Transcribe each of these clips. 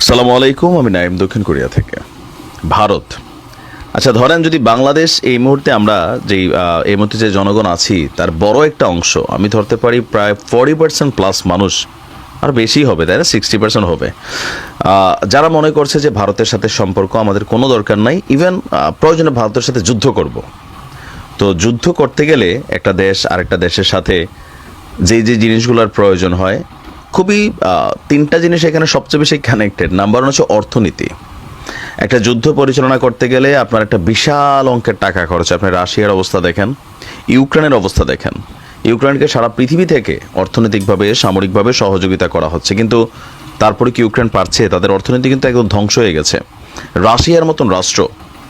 আসসালামু আলাইকুম, আমি নাইম, দক্ষিণ কোরিয়া থেকে। ভারত, আচ্ছা ধরেন যদি বাংলাদেশ এই মুহূর্তে আমরা যেই এই মুহূর্তে যে জনগণ আছি তার বড় একটা অংশ, আমি ধরতে পারি প্রায় 40% প্লাস মানুষ, আর বেশি হবে তাই না, 60% হবে, যারা মনে করছে যে ভারতের সাথে সম্পর্ক আমাদের কোনো দরকার নাই, ইভেন প্রয়োজনে ভারতের সাথে যুদ্ধ করব। তো যুদ্ধ করতে গেলে একটা দেশ আরেকটা দেশের সাথে যে যে জিনিসগুলোর প্রয়োজন হয়, খুবই তিনটা জিনিস এখানে সবচেয়ে বেশি কানেক্টেড। নাম্বার ওয়ান হচ্ছে অর্থনীতি। একটা যুদ্ধ পরিচালনা করতে গেলে আপনার একটা বিশাল অঙ্কের টাকা খরচ। আপনি রাশিয়ার অবস্থা দেখেন, ইউক্রেনের অবস্থা দেখেন। ইউক্রেনকে সারা পৃথিবী থেকে অর্থনৈতিকভাবে সামরিকভাবে সহযোগিতা করা হচ্ছে, কিন্তু তারপরে কি ইউক্রেন পারছে? তাদের অর্থনীতি কিন্তু একদম ধ্বংস হয়ে গেছে। রাশিয়ার মতন রাষ্ট্র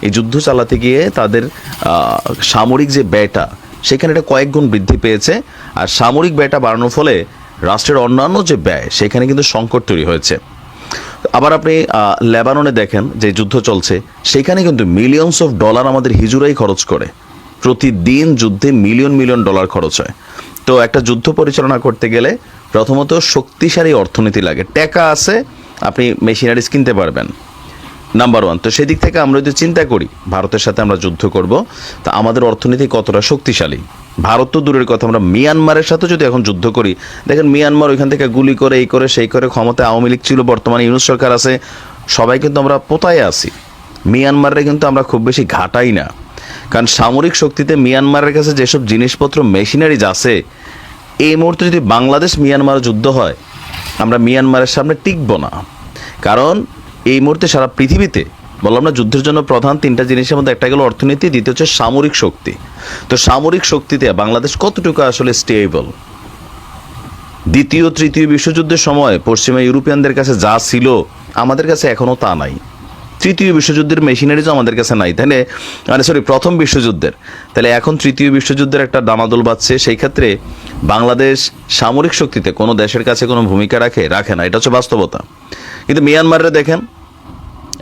এই যুদ্ধ চালাতে গিয়ে তাদের সামরিক যে ব্যয়টা, সেখানে এটা কয়েক গুণ বৃদ্ধি পেয়েছে। আর সামরিক ব্যয়টা বাড়ানোর ফলে রাষ্ট্রের অন্যান্য যে ব্যয়, সেখানে কিন্তু সংকট তৈরি হয়েছে। আবার আপনি লেবাননে দেখেন যে যুদ্ধ চলছে, সেখানে কিন্তু মিলিয়নস অফ ডলার আমাদের হিজুরাই খরচ করে। প্রতিদিন যুদ্ধে মিলিয়ন মিলিয়ন ডলার খরচ হয়। তো একটা যুদ্ধ পরিচালনা করতে গেলে প্রথমত শক্তিশালী অর্থনীতি লাগে। টাকা আছে, আপনি মেশিনারিজ কিনতে পারবেন, নাম্বার ওয়ান। তো সেদিক থেকে আমরা যদি চিন্তা করি ভারতের সাথে আমরা যুদ্ধ করব, তা আমাদের অর্থনীতি কতটা শক্তিশালী। ভারত তো দূরের কথা, আমরা মিয়ানমারের সাথে যদি এখন যুদ্ধ করি, দেখেন মিয়ানমার ওইখান থেকে গুলি করে এই করে সেই করে, ক্ষমতায় আওয়ামী লীগ ছিল, বর্তমানে ইউনূস সরকার আছে, সবাই কিন্তু আমরা পোতায় আছি। মিয়ানমারে কিন্তু আমরা খুব বেশি ঘাটাই না, কারণ সামরিক শক্তিতে মিয়ানমারের কাছে যেসব জিনিসপত্র মেশিনারিজ আছে, এই মুহূর্তে যদি বাংলাদেশ মিয়ানমার যুদ্ধ হয়, আমরা মিয়ানমারের সামনে টিকব না। কারণ এই মুহূর্তে সারা পৃথিবীতে বললাম না, যুদ্ধের জন্য প্রধান তিনটা জিনিসের মধ্যে একটা গেল অর্থনীতি, দ্বিতীয় হচ্ছে সামরিক শক্তি। তো সামরিক শক্তিতে বাংলাদেশ কতটুকু আসলে স্টেবল? দ্বিতীয় তৃতীয় বিশ্বযুদ্ধের সময় পশ্চিমা ইউরোপিয়ানদের কাছে যা ছিল, আমাদের কাছে এখনও তা নাই। তৃতীয় বিশ্বযুদ্ধের মেশিনারিজও আমাদের কাছে নাই, তাহলে প্রথম বিশ্বযুদ্ধের, তাহলে এখন তৃতীয় বিশ্বযুদ্ধের একটা দামাদল বাজছে। সেই ক্ষেত্রে বাংলাদেশ সামরিক শক্তিতে কোনো দেশের কাছে কোনো ভূমিকা রাখে না, এটা হচ্ছে বাস্তবতা। কিন্তু মিয়ানমারে দেখেন,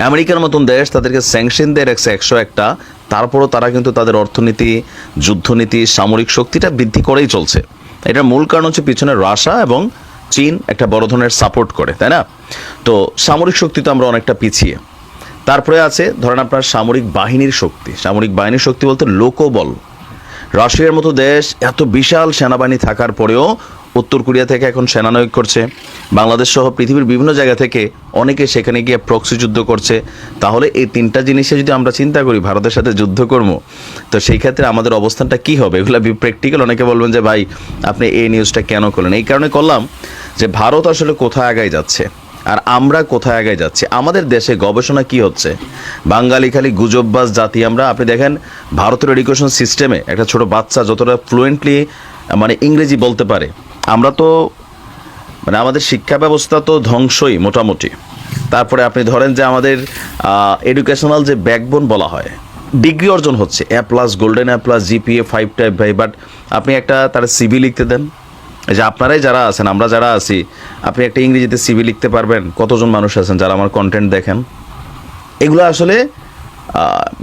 আমেরিকার মতন দেশ তাদেরকে স্যাংশন দিয়ে রাখছে 101টা, তারপরও তারা কিন্তু তাদের অর্থনীতি, যুদ্ধনীতি, সামরিক শক্তিটা বৃদ্ধি করেই চলছে। এটার মূল কারণ হচ্ছে পিছনে রাশিয়া এবং চীন একটা বড় ধরনের সাপোর্ট করে, তাই না? তো সামরিক শক্তি তো আমরা অনেকটা পিছিয়ে। তারপরে আছে ধরেন আপনার সামরিক বাহিনীর শক্তি। সামরিক বাহিনীর শক্তি বলতে লোকবল। রাশিয়ার মতো দেশ এত বিশাল সেনাবাহিনী থাকার পরেও উত্তর কোরিয়া থেকে এখন সেনা নিয়োগ করছে, বাংলাদেশ সহ পৃথিবীর বিভিন্ন জায়গা থেকে অনেকে সেখানে গিয়ে প্রক্সি যুদ্ধ করছে। তাহলে এই তিনটা জিনিসে যদি আমরা চিন্তা করি ভারতের সাথে যুদ্ধ করবো, তো সেই ক্ষেত্রে আমাদের অবস্থানটা কি হবে? এগুলো প্র্যাকটিক্যাল। অনেকে বলবেন যে ভাই আপনি এই নিউজটা কেন করলেন? এই কারণে করলাম যে ভারত আসলে কোথায় আগায় যাচ্ছে আর আমরা কোথায় আগায় যাচ্ছি। আমাদের দেশে গবেষণা কি হচ্ছে? বাঙালি খালি গুজববাজ জাতি আমরা। আপনি দেখেন ভারতের এডুকেশন সিস্টেমে একটা ছোট বাচ্চা যতটা ফ্লুয়েন্টলি ইংরেজি বলতে পারে, আমরা তো আমাদের শিক্ষা ব্যবস্থা তো ধ্বংসই মোটামুটি। তারপরে আপনি ধরেন যে আমাদের এডুকেশনাল যে ব্যাকবোন বলা হয়, ডিগ্রি অর্জন হচ্ছে A+, golden A+, GPA 5 type ভাই, বাট আপনি একটা তার সিভি লিখতে দেন, এই যে আপনারাই যারা আছেন, আমরা যারা আছি, আপনি একটা ইংরেজিতে সিভি লিখতে পারবেন? কতজন মানুষ আছেন যারা আমার কন্টেন্ট দেখেন? এগুলো আসলে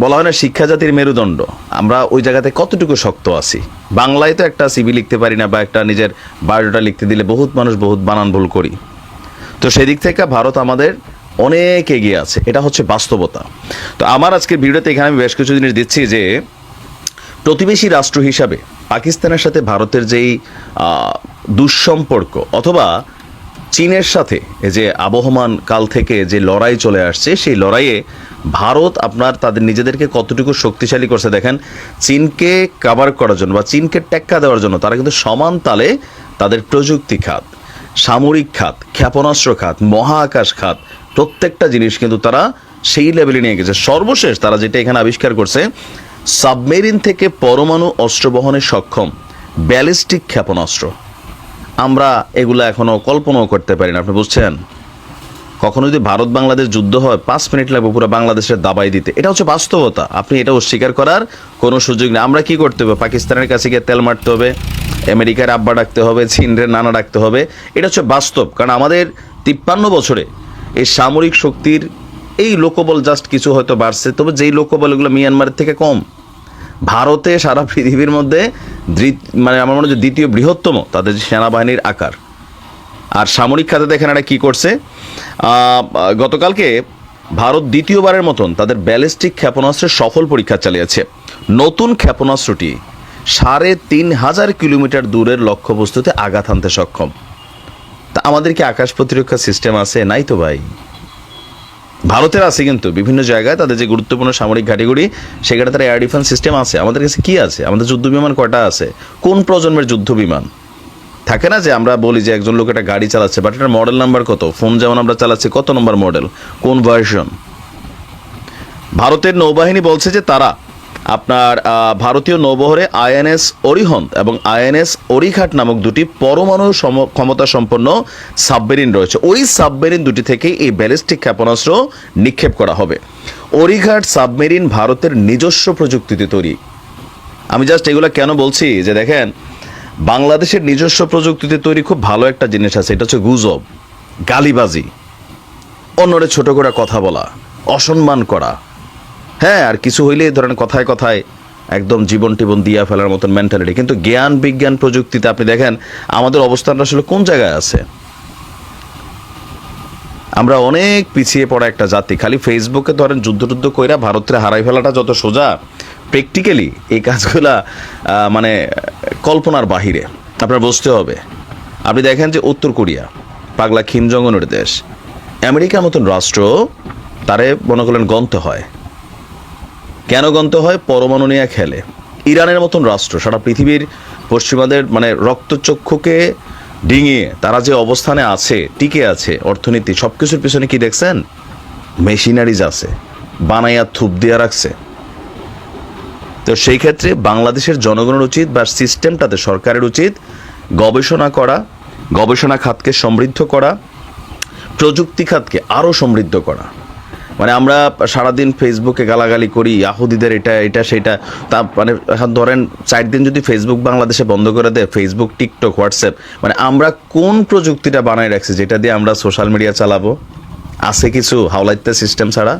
বলা হয় না শিক্ষা জাতির মেরুদণ্ড, আমরা ওই জায়গাতে কতটুকু শক্ত আছি। বাংলায় তো একটা সিভি লিখতে পারি না, বা একটা নিজের বায়োডাটা লিখতে দিলে বহুত মানুষ বহুত বানান ভুল করি। তো সেদিক থেকে ভারত আমাদের অনেক এগিয়ে আছে, এটা হচ্ছে বাস্তবতা। তো আমার আজকের ভিডিওতে এখানে আমি বেশ কিছু জিনিস দিচ্ছি যে প্রতিবেশী রাষ্ট্র হিসাবে পাকিস্তানের সাথে ভারতের যেই দুঃসম্পর্ক, অথবা চীনের সাথে এই যে আবহমান কাল থেকে যে লড়াই চলে আসছে, সেই লড়াইয়ে ভারত আপনার তাদের নিজেদেরকে কতটুকু শক্তিশালী করছে দেখেন। চীনকে কাভার করার জন্য বা চীনকে টেক্কা দেওয়ার জন্য তারা কিন্তু সমান তালে তাদের প্রযুক্তি খাত, সামরিক খাত, ক্ষেপণাস্ত্র খাত, মহাকাশ খাত, প্রত্যেকটা জিনিস কিন্তু তারা সেই লেভেলে নিয়ে গেছে। সর্বশেষ তারা যেটা এখানে আবিষ্কার করছে, সাবমেরিন থেকে পরমাণু অস্ত্র বহনে সক্ষম ব্যালিস্টিক ক্ষেপণাস্ত্র। আমরা এগুলো এখনও কল্পনাও করতে পারি না, আপনি বুঝছেন? কখনো যদি ভারত বাংলাদেশ যুদ্ধ হয় 5 মিনিট লাগবে পুরো বাংলাদেশের দাবাই দিতে। এটা হচ্ছে বাস্তবতা, আপনি এটা অস্বীকার করার কোনো সুযোগ নেই। আমরা কি করতে হবে? পাকিস্তানের কাছে গিয়ে তেল মারতে হবে, আমেরিকার আব্বা ডাকতে হবে, চীনের নানা ডাকতে হবে। এটা হচ্ছে বাস্তব, কারণ আমাদের 53 বছরে এই সামরিক শক্তির এই লোকবল জাস্ট কিছু হয়তো বাড়ছে, তবে যেই লোকবল এগুলো মিয়ানমারের থেকে কম। ভারতে সারা পৃথিবীর মধ্যে আমার মনে হয় দ্বিতীয় বৃহত্তম তাদের সেনাবাহিনীর আকার। আর সামরিক খাতে দেখেন এটা কী করছে, গতকালকে ভারত দ্বিতীয়বারের মতন তাদের ব্যালিস্টিক ক্ষেপণাস্ত্রের সফল পরীক্ষা চালিয়েছে। নতুন ক্ষেপণাস্ত্রটি ৩,৫০০ কিলোমিটার দূরের লক্ষ্যবস্তুতে আঘাত হানতে সক্ষম। তা আমাদের কি আকাশ প্রতিরক্ষা সিস্টেম আছে? নাই তো ভাই। ভারতের আছে কিন্তু বিভিন্ন জায়গায় তাদের যে গুরুত্বপূর্ণ সামরিক ঘাঁটিগুলি সেখানে তার এয়ার ডিফেন্স সিস্টেম আছে। আমাদের কাছে কি আছে? আমাদের যুদ্ধ বিমান কয়টা আছে? কোন প্রজন্মের যুদ্ধ বিমান? থাকে না যে আমরা বলি যে একজন লোক একটা গাড়ি চালাচ্ছে, বাট এটার মডেল নাম্বার কত? ফোন যেমন আমরা চালাচ্ছি, কত নম্বর মডেল, কোন ভার্সন? ভারতের নৌবাহিনী বলছে যে তারা আপনার ভারতীয় নৌবহরে আইএনএস অরিহন্ত এবং আইএনএস অরিঘাট নামক দুটি পরমাণু ক্ষমতা সম্পন্ন সাবমেরিন রয়েছে। ওই সাবমেরিন দুটি থেকেই এই ব্যালিস্টিক ক্ষেপণাস্ত্র নিক্ষেপ করা হবে। অরিঘাট সাবমেরিন ভারতের নিজস্ব প্রযুক্তিতে তৈরি। আমি জাস্ট এগুলো কেন বলছি যে দেখেন, বাংলাদেশের নিজস্ব প্রযুক্তিতে তৈরি খুব ভালো একটা জিনিস আছে, এটা হচ্ছে গুজব, গালিবাজি, অন্যরে ছোট করে কথা বলা, অসম্মান করা। হ্যাঁ, আর কিছু হইলেই ধরেন কথায় কথায় একদম জীবন টিবন দিয়া ফেলার মতন মেন্টালিটি। কিন্তু জ্ঞান বিজ্ঞান প্রযুক্তিতে আপনি দেখেন আমাদের অবস্থানটা আসলে কোন জায়গায় আছে। আমরা অনেক পিছিয়ে পড়া একটা জাতি। খালি ফেসবুকে ধরেন যুদ্ধ কইরা ভারতের হারাই ফেলাটা যত সোজা, প্র্যাকটিক্যালি এই কাজগুলা মানে কল্পনার বাহিরে। আপনার বুঝতে হবে। আপনি দেখেন যে উত্তর কোরিয়া পাগলা কিম জং উনের দেশ, আমেরিকার মতন রাষ্ট্র তারে মনে করলেন গন্তে হয়। কেন গন্তে হয়? পরমাণু নিয়ে খেলে। ইরানের মতন রাষ্ট্র সারা পৃথিবীর পশ্চিমাদের মানে রক্তচক্ষুকে ডিঙিয়ে তারা যে অবস্থানে আছে, টিকে আছে, অর্থনীতি সব কিছুর পিছনে কি দেখছেন? মেশিনারিজ আছে, বানাইয়া থুপ দিয়া রাখছে। তো সেই ক্ষেত্রে বাংলাদেশের জনগণের উচিত বা সিস্টেমটাতে সরকারের উচিত গবেষণা করা, গবেষণা খাতকে সমৃদ্ধ করা, প্রযুক্তি খাতকে আরও সমৃদ্ধ করা। মানে আমরা সারাদিন ফেসবুকে গালাগালি করি, ইয়াহুদিদের এটা সেটা, তা মানে এখন ধরেন 4 দিন যদি ফেসবুক বাংলাদেশে বন্ধ করে দেয়, ফেসবুক, টিকটক, হোয়াটসঅ্যাপ, মানে আমরা কোন প্রযুক্তিটা বানায় রাখছি যেটা দিয়ে আমরা সোশ্যাল মিডিয়া চালাবো? আছে কিছু হাওলাইতে সিস্টেম ছাড়া?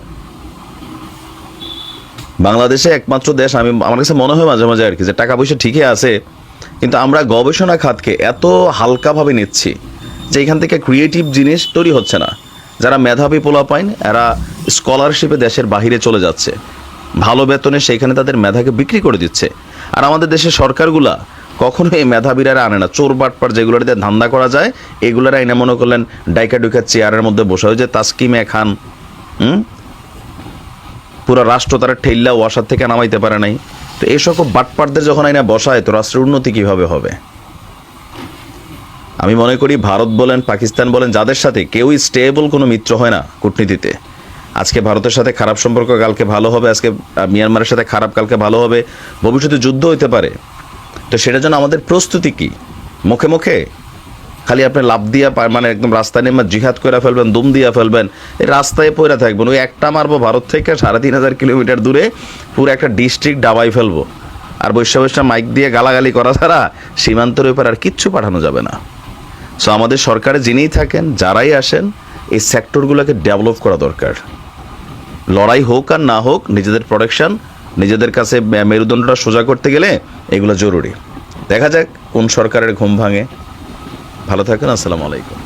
বাংলাদেশে একমাত্র দেশ আমার কাছে মনে হয় মাঝে মাঝে আর কি, যে টাকা পয়সা ঠিকই আছে কিন্তু আমরা গবেষণা খাতকে এত হালকাভাবে নিচ্ছি যে এখান থেকে ক্রিয়েটিভ জিনিস তৈরি হচ্ছে না। যারা মেধাবী পোলাপাইন এরা স্কলারশিপে দেশের বাহিরে চলে যাচ্ছে, ভালো বেতনে সেইখানে তাদের মেধাকে বিক্রি করে দিচ্ছে। আর আমাদের দেশের সরকারগুলা কখনো এই মেধাবীরা আনে না। চোর বাটপার যেগুলোর দিয়ে ধান্দা করা যায় এগুলোর আইনে মনে করলেন ডাইকা ডুইকা চেয়ারের মধ্যে বসা হয়েছে তাসকিমে খান, পুরো রাষ্ট্র তারা ঠেল্লা ওয়াসার থেকে নামাইতে পারে নাই। তো এই সকল বাটপারদের যখন আইনা বসায় তো রাষ্ট্রের উন্নতি কিভাবে হবে? আমি মনে করি ভারত বলেন, পাকিস্তান বলেন, যাদের সাথে কেউই স্টেবল কোনো মিত্র হয় না কূটনীতিতে। আজকে ভারতের সাথে খারাপ সম্পর্ক, কালকে ভালো হবে, আজকে মিয়ানমারের সাথে খারাপ, কালকে ভালো হবে, ভবিষ্যতে যুদ্ধ হইতে পারে। তো সেটার জন্য আমাদের প্রস্তুতি কি? মুখে মুখে খালি আপনি লাভ দিয়া মানে একদম রাস্তায় নেমে জিহাদ করে ফেলবেন, দুম দিয়া ফেলবেন, এই রাস্তায় পড়ে থাকবেন। ওই একটা মারবো ভারত থেকে ৩,৫০০ কিলোমিটার দূরে পুরো একটা ডিস্ট্রিক্ট ডাবাই ফেলবো। আর বৈশ্য মাইক দিয়ে গালাগালি করা ছাড়া সীমান্তের উপর আর কিচ্ছু পাঠানো যাবে না। সো আমাদের সরকারে যিনিই থাকেন, যারাই আসেন, এই সেক্টরগুলোকে ডেভেলপ করা দরকার। লড়াই হোক আর না হোক, নিজেদের প্রোটেকশন, নিজেদের কাছে মেরুদণ্ডটা সোজা করতে গেলে এগুলো জরুরি। দেখা যাক কোন সরকারের ঘুম ভাঙে। ভালো থাকেন, আসসালামু আলাইকুম।